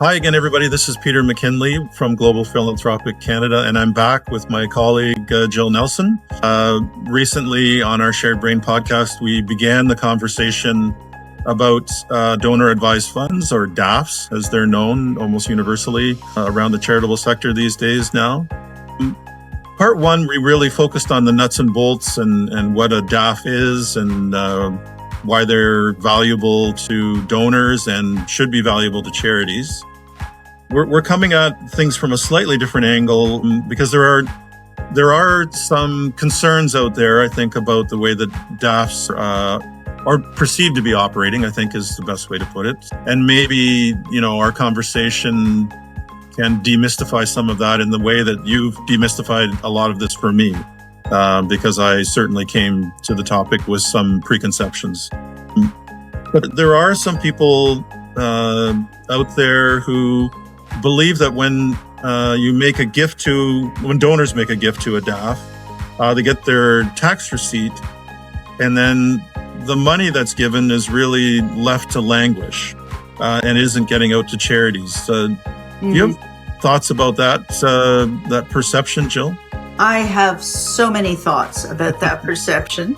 Hi again, everybody. This is Peter McKinley from Global Philanthropic Canada, and I'm back with my colleague, Jill Nelson. Recently on our Shared Brain podcast, we began the conversation about donor-advised funds, or DAFs, as they're known almost universally around the charitable sector these days now. Part one, we really focused on the nuts and bolts and what a DAF is and why they're valuable to donors and should be valuable to charities. We're coming at things from a slightly different angle because there are some concerns out there, I think, about the way that DAFs are perceived to be operating, I think is the best way to put it. And maybe, our conversation can demystify some of that in the way that you've demystified a lot of this for me, because I certainly came to the topic with some preconceptions. But there are some people out there who believe that when donors make a gift to a DAF, they get their tax receipt, and then the money that's given is really left to languish and isn't getting out to charities. Do you have thoughts about that perception, Jill? I have so many thoughts about that perception.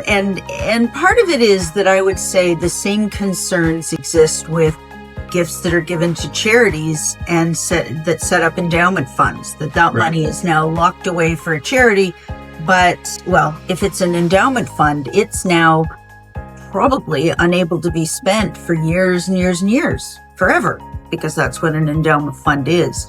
And part of it is that I would say the same concerns exist with gifts that are given to charities and that set up endowment funds, that right. Money is now locked away for a charity. But, if it's an endowment fund, it's now probably unable to be spent for years and years and years, forever, because that's what an endowment fund is.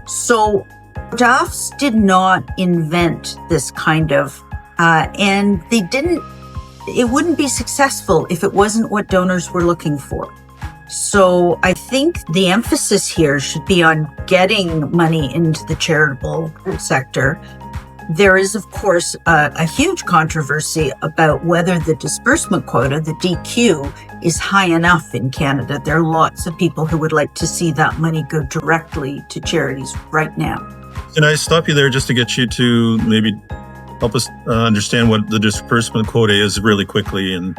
So DAFs did not invent this kind of, and it wouldn't be successful if it wasn't what donors were looking for. So I think the emphasis here should be on getting money into the charitable sector. There is, of course, a huge controversy about whether the disbursement quota, the DQ, is high enough in Canada. There are lots of people who would like to see that money go directly to charities right now. Can I stop you there just to get you to maybe help us understand what the disbursement quota is really quickly in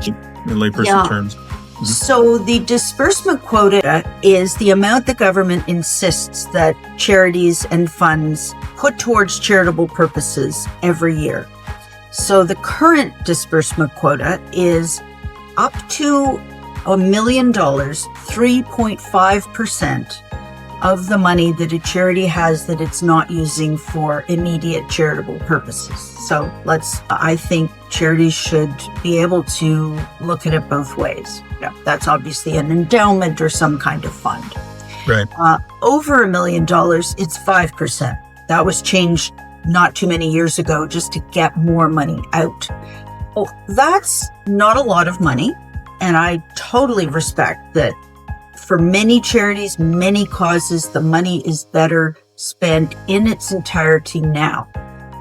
layperson terms? So the disbursement quota is the amount the government insists that charities and funds put towards charitable purposes every year. So the current disbursement quota is up to $1 million, 3.5% of the money that a charity has that it's not using for immediate charitable purposes. So I think charities should be able to look at it both ways. That's obviously an endowment or some kind of fund. Right. Over $1 million, it's 5%. That was changed not too many years ago just to get more money out. Well, that's not a lot of money. And I totally respect that for many charities, many causes, the money is better spent in its entirety now.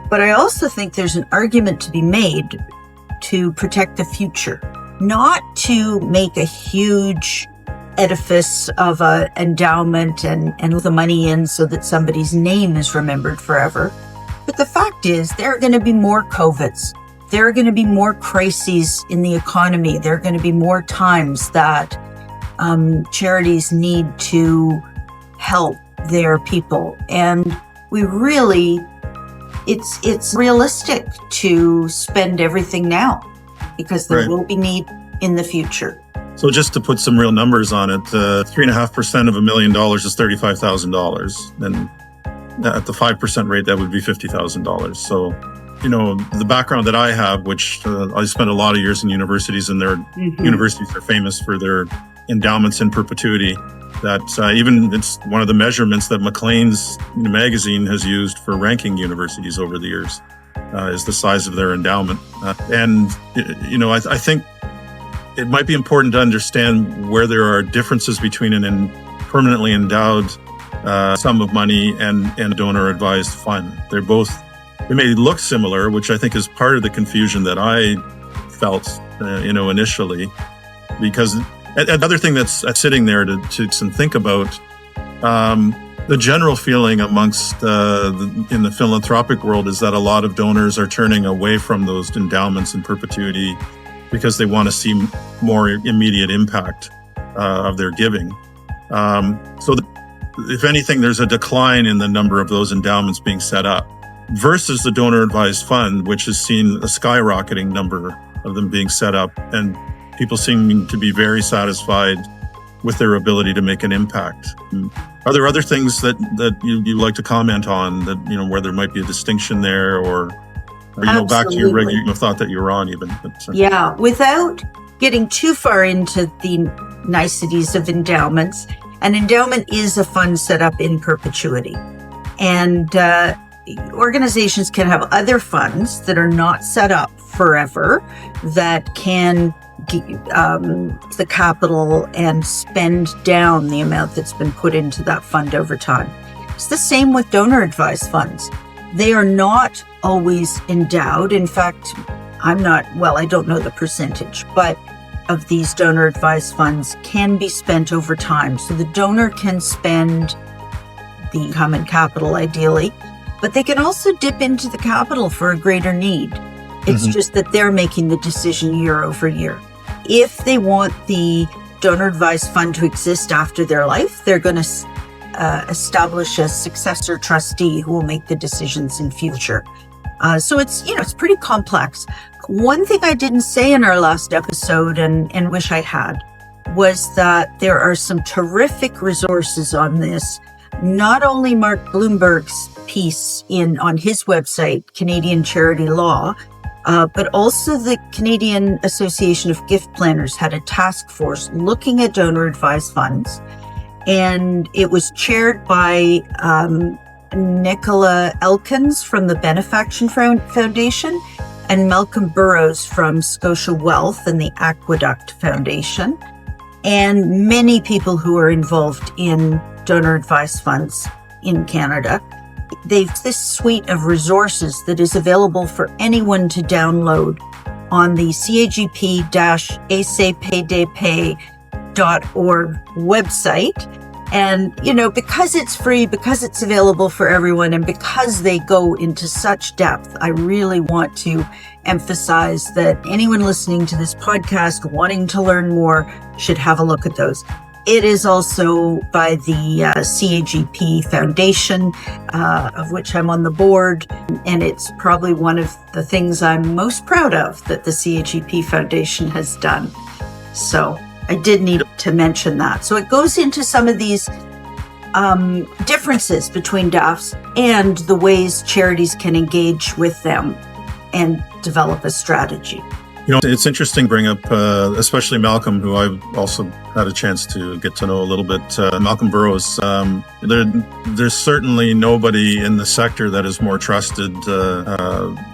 But I also think there's an argument to be made to protect the future, not to make a huge edifice of an endowment and the money in so that somebody's name is remembered forever. But the fact is, there are going to be more COVIDs. There are going to be more crises in the economy. There are going to be more times that charities need to help their people. And it's realistic to spend everything now because there will be need in the future. So just to put some real numbers on it, 3.5% of $1 million is $35,000. And at the 5% rate, that would be $50,000. So, the background that I have, which I spent a lot of years in universities, and their universities are famous for their endowments in perpetuity, that even it's one of the measurements that Maclean's magazine has used for ranking universities over the years, is the size of their endowment. I think it might be important to understand where there are differences between an permanently endowed sum of money and a donor-advised fund. They may look similar, which I think is part of the confusion that I felt, initially, because another thing that's sitting there to think about, the general feeling amongst in the philanthropic world is that a lot of donors are turning away from those endowments in perpetuity because they want to see more immediate impact of their giving. So if anything, there's a decline in the number of those endowments being set up versus the donor advised fund, which has seen a skyrocketing number of them being set up and people seeming to be very satisfied with their ability to make an impact. Are there other things that you like to comment on that, where there might be a distinction there, or back to your regular thought that you were on even? Yeah, without getting too far into the niceties of endowments, an endowment is a fund set up in perpetuity. And organizations can have other funds that are not set up forever that can the capital and spend down the amount that's been put into that fund over time. It's the same with donor advised funds. They are not always endowed. In fact, I don't know the percentage, but of these donor advised funds can be spent over time. So the donor can spend the common capital ideally, but they can also dip into the capital for a greater need. It's just that they're making the decision year over year. If they want the donor advised fund to exist after their life, they're going to establish a successor trustee who will make the decisions in future. So it's pretty complex. One thing I didn't say in our last episode and wish I had was that there are some terrific resources on this. Not only Mark Bloomberg's piece on his website, Canadian Charity Law, but also the Canadian Association of Gift Planners had a task force looking at donor advised funds. And it was chaired by Nicola Elkins from the Benefaction Foundation and Malcolm Burrows from Scotia Wealth and the Aqueduct Foundation, and many people who are involved in donor advised funds in Canada. They've this suite of resources that is available for anyone to download on the CAGP-ACPDP.org website. And, because it's free, because it's available for everyone, and because they go into such depth, I really want to emphasize that anyone listening to this podcast wanting to learn more should have a look at those. It is also by the CAGP Foundation, of which I'm on the board, and it's probably one of the things I'm most proud of that the CAGP Foundation has done. So I did need to mention that. So it goes into some of these differences between DAFs and the ways charities can engage with them and develop a strategy. It's interesting to bring up, especially Malcolm, who I've also had a chance to get to know a little bit. Malcolm Burrows, there's certainly nobody in the sector that is more trusted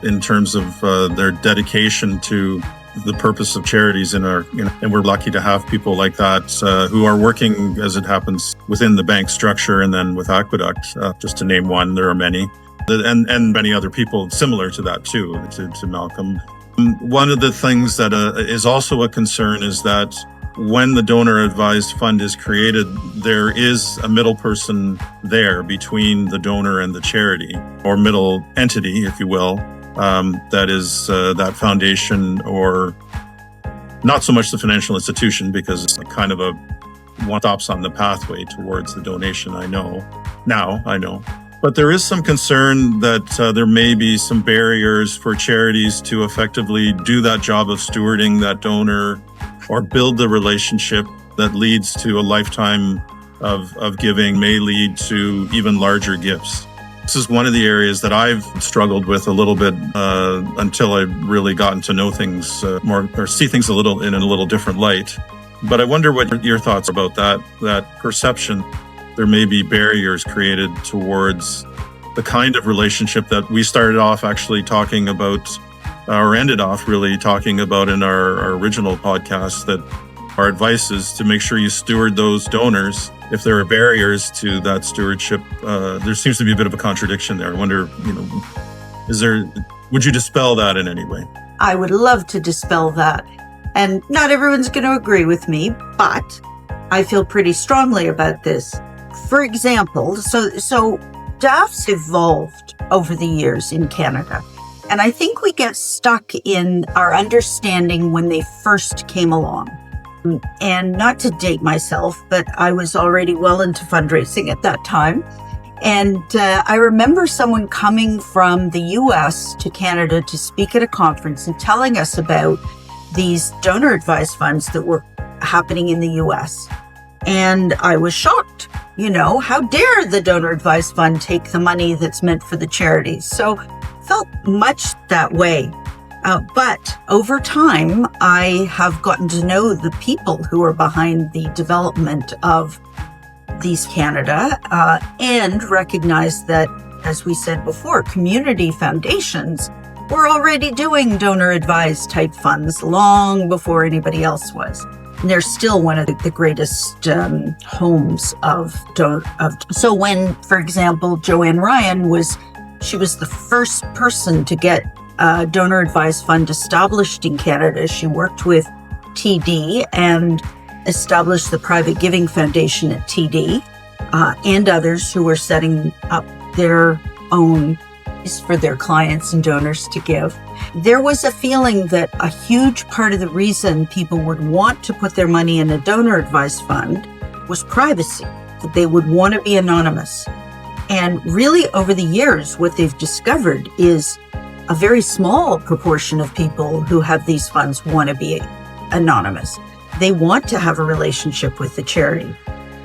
in terms of their dedication to the purpose of charities and we're lucky to have people like that who are working, as it happens, within the bank structure and then with Aqueduct, just to name one. There are many, and many other people similar to that too, to Malcolm. One of the things that is also a concern is that when the donor advised fund is created, there is a middle person there between the donor and the charity, or middle entity, if you will. That is that foundation, or not so much the financial institution, because it's kind of a one stops on the pathway towards the donation. I know. But there is some concern that there may be some barriers for charities to effectively do that job of stewarding that donor or build the relationship that leads to a lifetime of giving, may lead to even larger gifts. This is one of the areas that I've struggled with a little bit until I've really gotten to know things more, or see things in a little different light. But I wonder what your thoughts are about that perception. There may be barriers created towards the kind of relationship that we started off actually talking about, or ended off really talking about in our original podcast, that our advice is to make sure you steward those donors. If there are barriers to that stewardship, there seems to be a bit of a contradiction there. I wonder, would you dispel that in any way? I would love to dispel that. And not everyone's going to agree with me, but I feel pretty strongly about this. For example, so DAFs evolved over the years in Canada. And I think we get stuck in our understanding when they first came along. And not to date myself, but I was already well into fundraising at that time. And I remember someone coming from the US to Canada to speak at a conference and telling us about these donor advised funds that were happening in the US. And I was shocked. How dare the donor advised fund take the money that's meant for the charities? So felt much that way. But over time, I have gotten to know the people who are behind the development of these Canada and recognize that, as we said before, community foundations were already doing donor advised type funds long before anybody else was. And they're still one of the greatest homes of. So when, for example, Joanne Ryan was the first person to get a donor advised fund established in Canada. She worked with TD and established the Private Giving Foundation at TD and others who were setting up their own for their clients and donors to give. There was a feeling that a huge part of the reason people would want to put their money in a donor advised fund was privacy, that they would want to be anonymous. And really over the years, what they've discovered is a very small proportion of people who have these funds want to be anonymous. They want to have a relationship with the charity.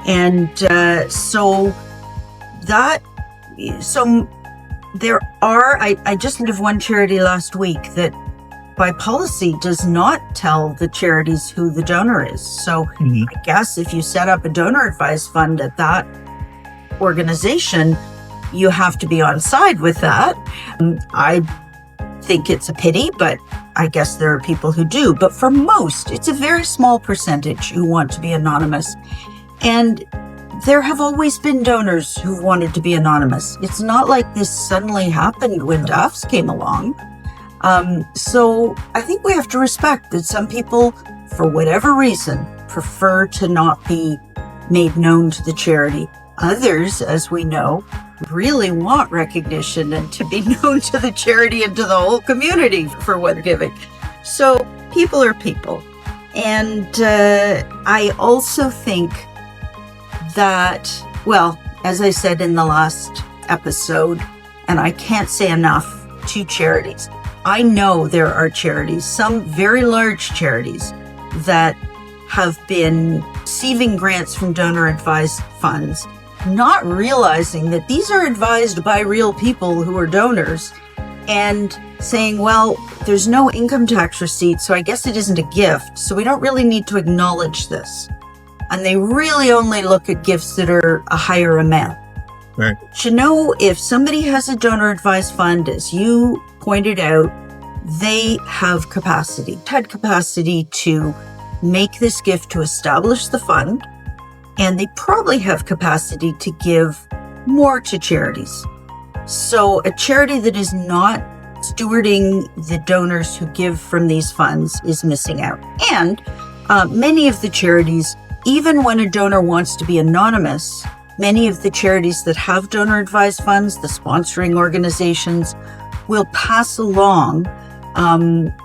And so there are, I just heard of one charity last week that by policy does not tell the charities who the donor is. So I guess if you set up a donor advised fund at that organization, you have to be on side with that. I think it's a pity, but I guess there are people who do. But for most, it's a very small percentage who want to be anonymous. And there have always been donors who wanted to be anonymous. It's not like this suddenly happened when DAFs came along. So I think we have to respect that some people, for whatever reason, prefer to not be made known to the charity. Others, as we know, really want recognition and to be known to the charity and to the whole community for what they're giving. So people are people. And I also think that, well, as I said in the last episode, and I can't say enough to charities, I know there are charities, some very large charities, that have been receiving grants from donor advised funds, not realizing that these are advised by real people who are donors, and saying, well, there's no income tax receipt, so I guess it isn't a gift, so we don't really need to acknowledge this. And they really only look at gifts that are a higher amount. Right. To know if somebody has a donor advised fund, as you pointed out, they had capacity to make this gift to establish the fund, and they probably have capacity to give more to charities. So a charity that is not stewarding the donors who give from these funds is missing out. And many of the charities, even when a donor wants to be anonymous, many of the charities that have donor advised funds, the sponsoring organizations, will pass along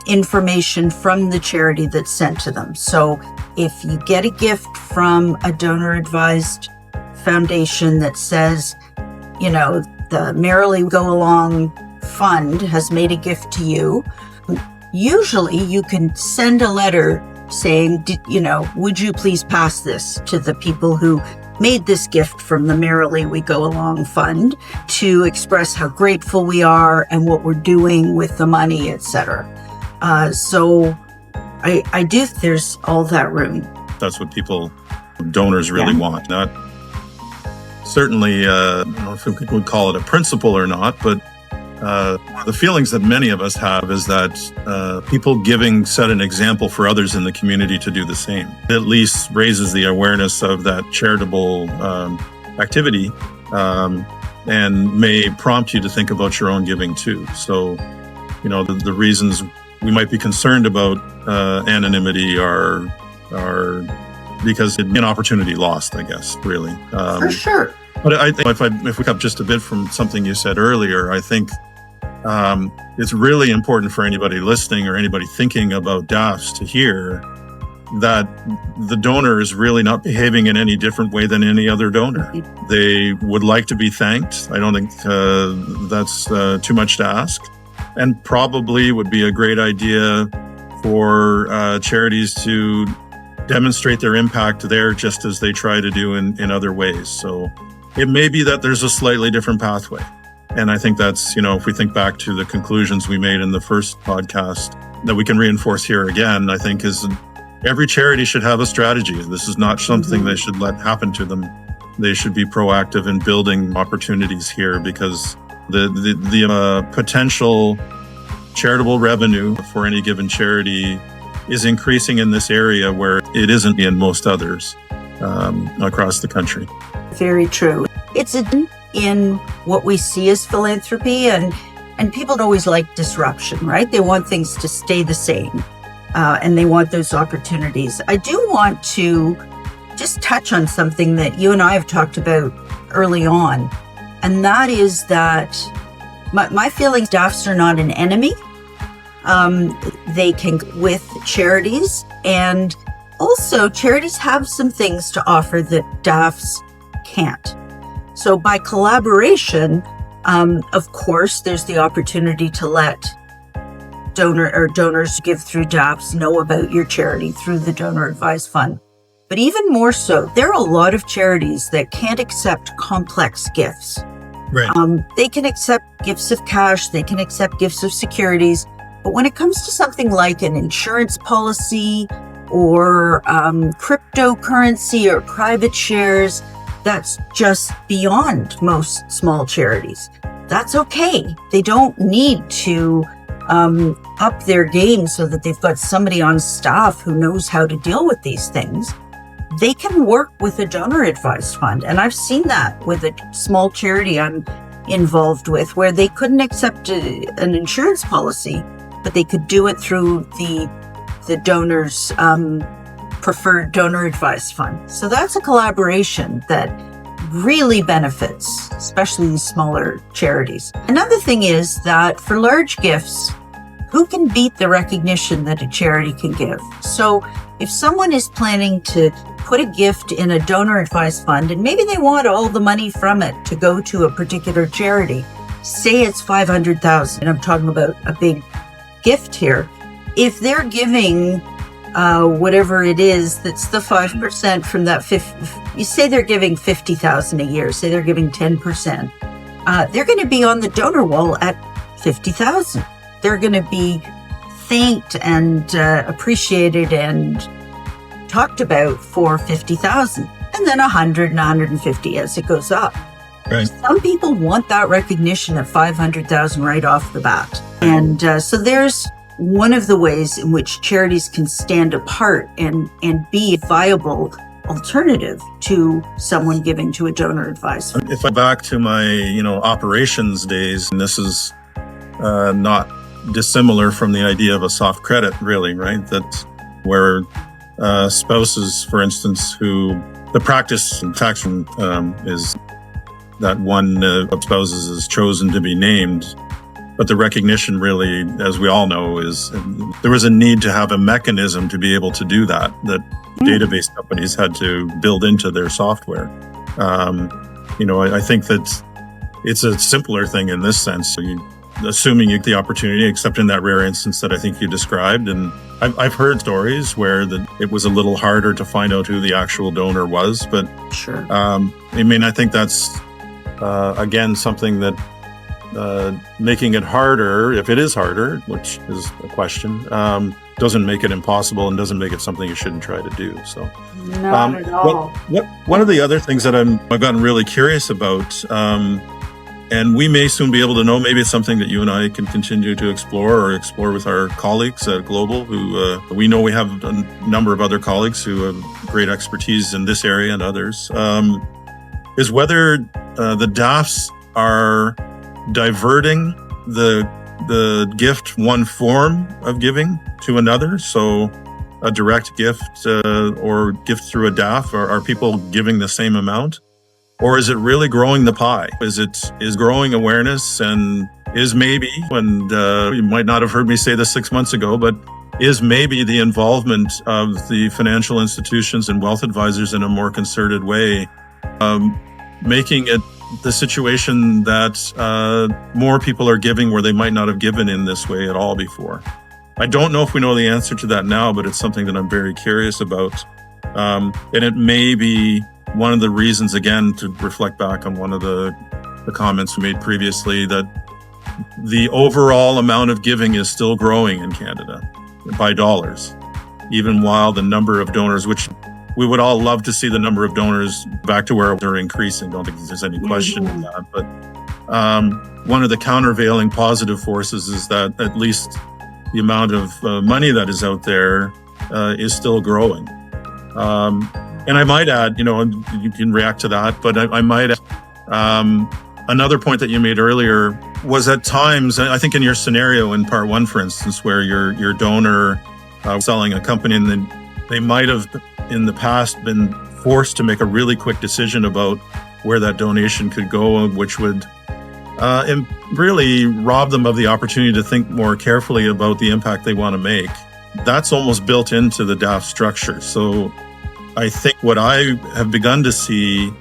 information from the charity that's sent to them. So if you get a gift from a donor advised foundation that says, you know, the Merrily Go Along Fund has made a gift to you, usually you can send a letter saying, you know, would you please pass this to the people who made this gift from the Merrily We Go Along Fund to express how grateful we are and what we're doing with the money, etc. So I do think there's all that room. That's what donors really want. Not certainly, I don't know if we would call it a principle or not, but the feelings that many of us have is that people giving set an example for others in the community to do the same. It at least raises the awareness of that charitable activity and may prompt you to think about your own giving too. So, you know, the reasons we might be concerned about anonymity are because it'd be an opportunity lost, I guess, really. For sure. But I think if we come just a bit from something you said earlier, I think it's really important for anybody listening or anybody thinking about DAFs to hear that the donor is really not behaving in any different way than any other donor. They would like to be thanked. I don't think that's too much to ask. And probably would be a great idea for charities to demonstrate their impact there just as they try to do in other ways. So it may be that there's a slightly different pathway. And I think that's, if we think back to the conclusions we made in the first podcast that we can reinforce here again, I think is every charity should have a strategy. This is not something they should let happen to them. They should be proactive in building opportunities here because the potential charitable revenue for any given charity is increasing in this area where it isn't in most others across the country. Very true. It's in what we see as philanthropy, and people always like disruption, right? They want things to stay the same, and they want those opportunities. I do want to just touch on something that you and I have talked about early on, and that is that my feelings, DAFs are not an enemy. They can with charities, and also charities have some things to offer that DAFs can't. So by collaboration, of course, there's the opportunity to let donors give through DAFs know about your charity through the donor advised fund. But even more so, there are a lot of charities that can't accept complex gifts. Right. They can accept gifts of cash, they can accept gifts of securities, but when it comes to something like an insurance policy or cryptocurrency or private shares, that's just beyond most small charities. That's okay. They don't need to up their game so that they've got somebody on staff who knows how to deal with these things. They can work with a donor advised fund. And I've seen that with a small charity I'm involved with where they couldn't accept an insurance policy, but they could do it through the donor's preferred donor advised fund. So that's a collaboration that really benefits, especially the smaller charities. Another thing is that for large gifts, who can beat the recognition that a charity can give? So if someone is planning to put a gift in a donor advised fund, and maybe they want all the money from it to go to a particular charity, say it's $500,000, and I'm talking about a big gift here. If they're giving whatever it is, that's the 5% from that 50, you say they're giving $50,000 a year, say they're giving 10%, they're going to be on the donor wall at $50,000. They're going to be thanked and appreciated and talked about for $50,000, and then 100 and 150 as it goes up. Right. Some people want that recognition of 500,000 right off the bat. And so there's one of the ways in which charities can stand apart and be a viable alternative to someone giving to a donor advised fund. If I back to my, operations days, and this is not dissimilar from the idea of a soft credit, really, right? That where spouses, for instance, who the practice in tax is that one of spouses is chosen to be named. But the recognition really, as we all know, is there was a need to have a mechanism to be able to do that database companies had to build into their software. I think that it's a simpler thing in this sense. Assuming you get the opportunity, except in that rare instance that I think you described. And I've heard stories where it was a little harder to find out who the actual donor was. But sure. I think that's, again, something that making it harder, if it is harder, which is a question, doesn't make it impossible and doesn't make it something you shouldn't try to do. So, not at all. One of the other things that I've gotten really curious about, and we may soon be able to know, maybe it's something that you and I can continue to explore with our colleagues at Global, who we know we have a number of other colleagues who have great expertise in this area and others, is whether the DAFs are diverting the gift, one form of giving, to another. So a direct gift or gift through a DAF, are people giving the same amount? Or is it really growing the pie? Is growing awareness, and is maybe, and you might not have heard me say this 6 months ago, but is maybe the involvement of the financial institutions and wealth advisors in a more concerted way, making it the situation that more people are giving where they might not have given in this way at all before. I don't know if we know the answer to that now, but it's something that I'm very curious about. And it may be one of the reasons, again, to reflect back on one of the comments we made previously, that the overall amount of giving is still growing in Canada by dollars, even while the number of donors, which we would all love to see the number of donors back to where they're increasing. Don't think there's any question in that. But one of the countervailing positive forces is that at least the amount of money that is out there is still growing. And I might add, and you can react to that, but I might add, another point that you made earlier was at times, I think in your scenario in part one, for instance, where your donor selling a company, and then they might have in the past been forced to make a really quick decision about where that donation could go, which would really rob them of the opportunity to think more carefully about the impact they want to make. That's almost built into the DAF structure. So I think what I have begun to see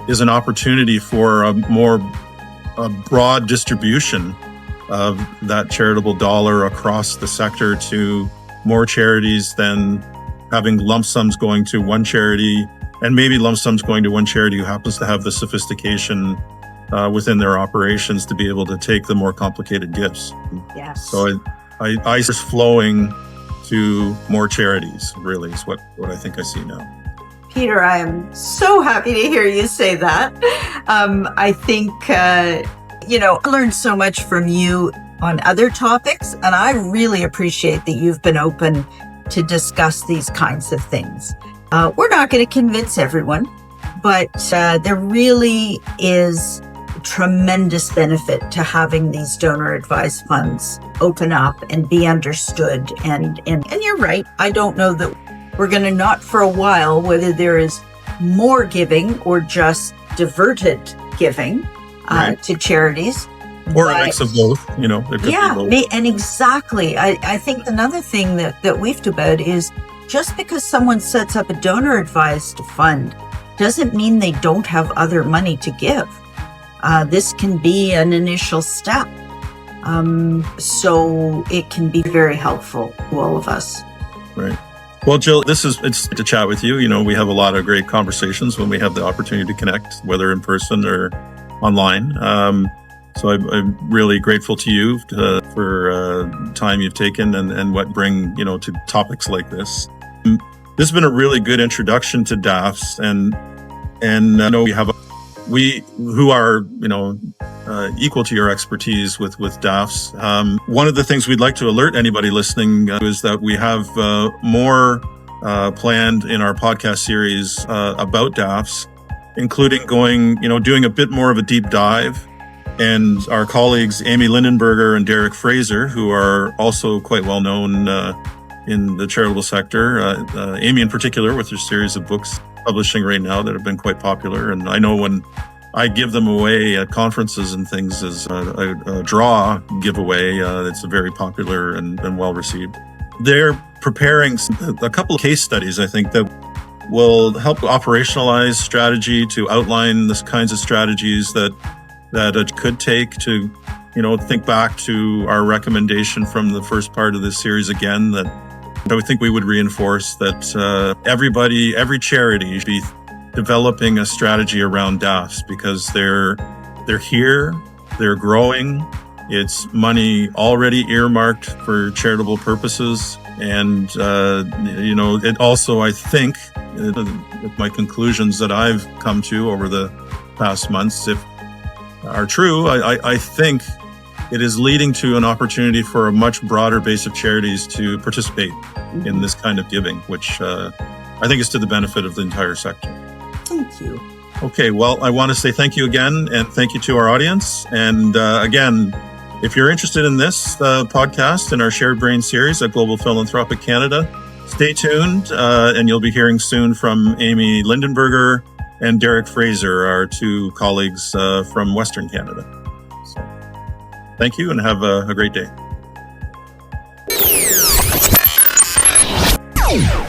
is an opportunity for a broad distribution of that charitable dollar across the sector to more charities than having lump sums going to one charity, and maybe lump sums going to one charity who happens to have the sophistication within their operations to be able to take the more complicated gifts. Yes. So I is flowing to more charities, really, is what I think I see now. Peter, I am so happy to hear you say that. I think, I learned so much from you on other topics, and I really appreciate that you've been open to discuss these kinds of things. We're not going to convince everyone, but there really is tremendous benefit to having these donor advised funds open up and be understood. And you're right. I don't know that we're going to not for a while whether there is more giving or just diverted giving to charities. Or a mix of both, there could be both. And exactly. I think another thing that we've talked about is just because someone sets up a donor advised fund doesn't mean they don't have other money to give. This can be an initial step. So it can be very helpful to all of us. Right. Well, Jill, it's to chat with you. We have a lot of great conversations when we have the opportunity to connect, whether in person or online. So I'm really grateful to you for time you've taken and what bring, to topics like this. This has been a really good introduction to DAFs, and I know we who are, equal to your expertise with DAFs. One of the things we'd like to alert anybody listening is that we have more planned in our podcast series about DAFs, including doing a bit more of a deep dive. And our colleagues, Amy Lindenberger and Derek Fraser, who are also quite well known in the charitable sector, Amy in particular with her series of books publishing right now that have been quite popular. And I know when I give them away at conferences and things as a draw giveaway, it's very popular and well received. They're preparing a couple of case studies, I think, that will help operationalize strategy, to outline the kinds of strategies that it could take to, think back to our recommendation from the first part of this series again, that I would think we would reinforce that every charity should be developing a strategy around DAFs, because they're here, they're growing. It's money already earmarked for charitable purposes. And, it also, I think, with my conclusions that I've come to over the past months, if are true, I think it is leading to an opportunity for a much broader base of charities to participate in this kind of giving, which I think is to the benefit of the entire sector. Thank you. Okay, well, I want to say thank you again, and thank you to our audience. And again, if you're interested in this podcast and our Shared Brain series at Global Philanthropic Canada, stay tuned, and you'll be hearing soon from Amy Lindenberger and Derek Fraser, our two colleagues from Western Canada. So, thank you, and have a great day. you.